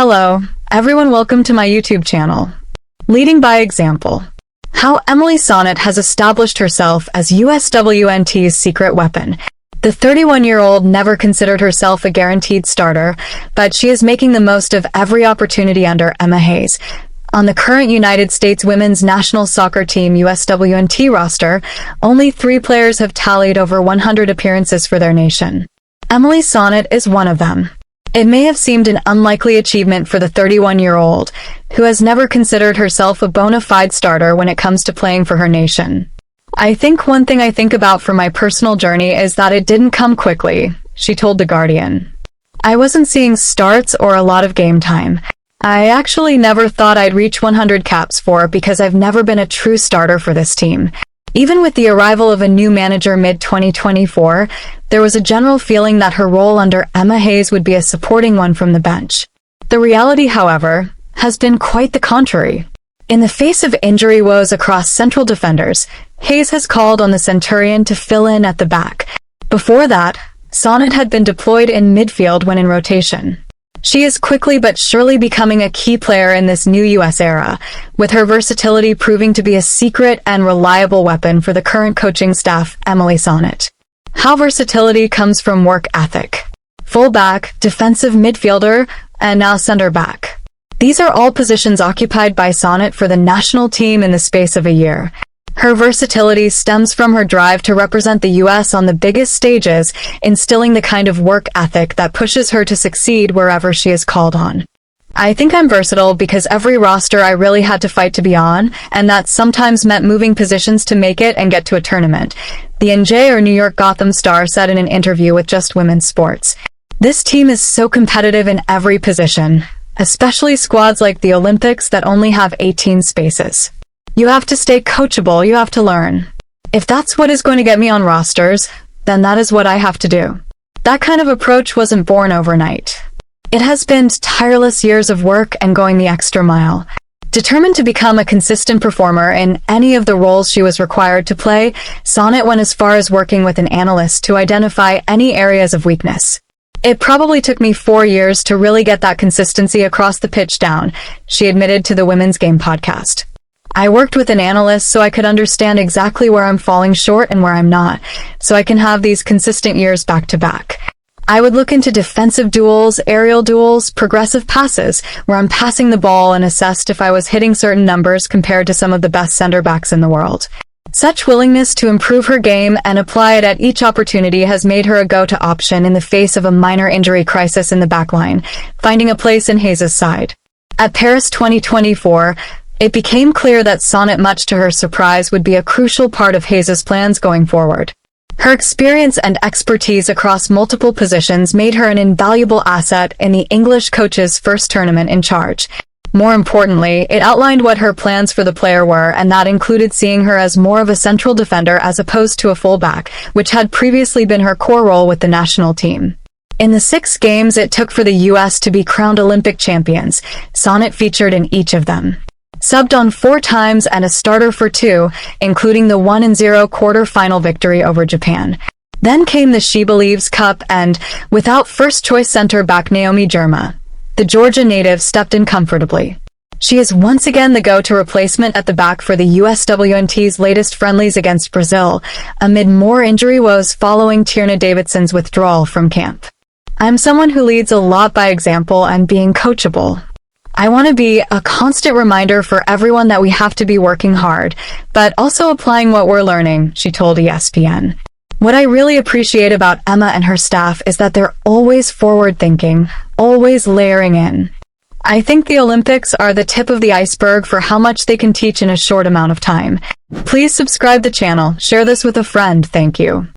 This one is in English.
Hello, everyone, welcome to my YouTube channel. Leading by example. How Emily Sonnett has established herself as USWNT's secret weapon. The 31-year-old never considered herself a guaranteed starter, but she is making the most of every opportunity under Emma Hayes. On the current United States women's national soccer team USWNT roster, only 3 players have tallied over 100 appearances for their nation. Emily Sonnett is one of them. It may have seemed an unlikely achievement for the 31-year-old, who has never considered herself a bona fide starter when it comes to playing for her nation. I think one thing I think about for my personal journey is that it didn't come quickly, she told The Guardian. I wasn't seeing starts or a lot of game time. I actually never thought I'd reach 100 caps for because I've never been a true starter for this team. Even with the arrival of a new manager mid-2024, there was a general feeling that her role under Emma Hayes would be a supporting one from the bench. The reality, however, has been quite the contrary. In the face of injury woes across central defenders, Hayes has called on the Centurion to fill in at the back. Before that, Sonnett had been deployed in midfield when in rotation. She is quickly but surely becoming a key player in this new U.S. era, with her versatility proving to be a secret and reliable weapon for the current coaching staff, Emily Sonnett. How versatility comes from work ethic. Fullback, defensive midfielder, and now center back. These are all positions occupied by Sonnett for the national team in the space of a year. Her versatility stems from her drive to represent the U.S. on the biggest stages, instilling the kind of work ethic that pushes her to succeed wherever she is called on. I think I'm versatile because every roster I really had to fight to be on, and that sometimes meant moving positions to make it and get to a tournament, the NJ or New York Gotham star said in an interview with Just Women's Sports. This team is so competitive in every position, especially squads like the Olympics that only have 18 spaces. You have to stay coachable, you have to learn. If that's what is going to get me on rosters, then that is what I have to do. That kind of approach wasn't born overnight. It has been tireless years of work and going the extra mile. Determined to become a consistent performer in any of the roles she was required to play, Sonnett went as far as working with an analyst to identify any areas of weakness. It probably took me 4 years to really get that consistency across the pitch down, she admitted to the Women's Game podcast. I worked with an analyst so I could understand exactly where I'm falling short and where I'm not, so I can have these consistent years back to back. I would look into defensive duels, aerial duels, progressive passes, where I'm passing the ball and assessed if I was hitting certain numbers compared to some of the best center backs in the world. Such willingness to improve her game and apply it at each opportunity has made her a go-to option in the face of a minor injury crisis in the backline, finding a place in Hayes' side. At Paris 2024, it became clear that Sonnett, much to her surprise, would be a crucial part of Hayes' plans going forward. Her experience and expertise across multiple positions made her an invaluable asset in the English coach's first tournament in charge. More importantly, it outlined what her plans for the player were, and that included seeing her as more of a central defender as opposed to a fullback, which had previously been her core role with the national team. In the 6 games it took for the U.S. to be crowned Olympic champions, Sonnett featured in each of them. Subbed on 4 times and a starter for 2, including the 1-0 quarter-final victory over Japan. Then came the She Believes Cup and, without first-choice center-back Naomi Girma, the Georgia native stepped in comfortably. She is once again the go-to replacement at the back for the USWNT's latest friendlies against Brazil, amid more injury woes following Tierna Davidson's withdrawal from camp. I'm someone who leads a lot by example and being coachable. I want to be a constant reminder for everyone that we have to be working hard, but also applying what we're learning, she told ESPN. What I really appreciate about Emma and her staff is that they're always forward-thinking, always layering in. I think the Olympics are the tip of the iceberg for how much they can teach in a short amount of time. Please subscribe the channel, share this with a friend, thank you.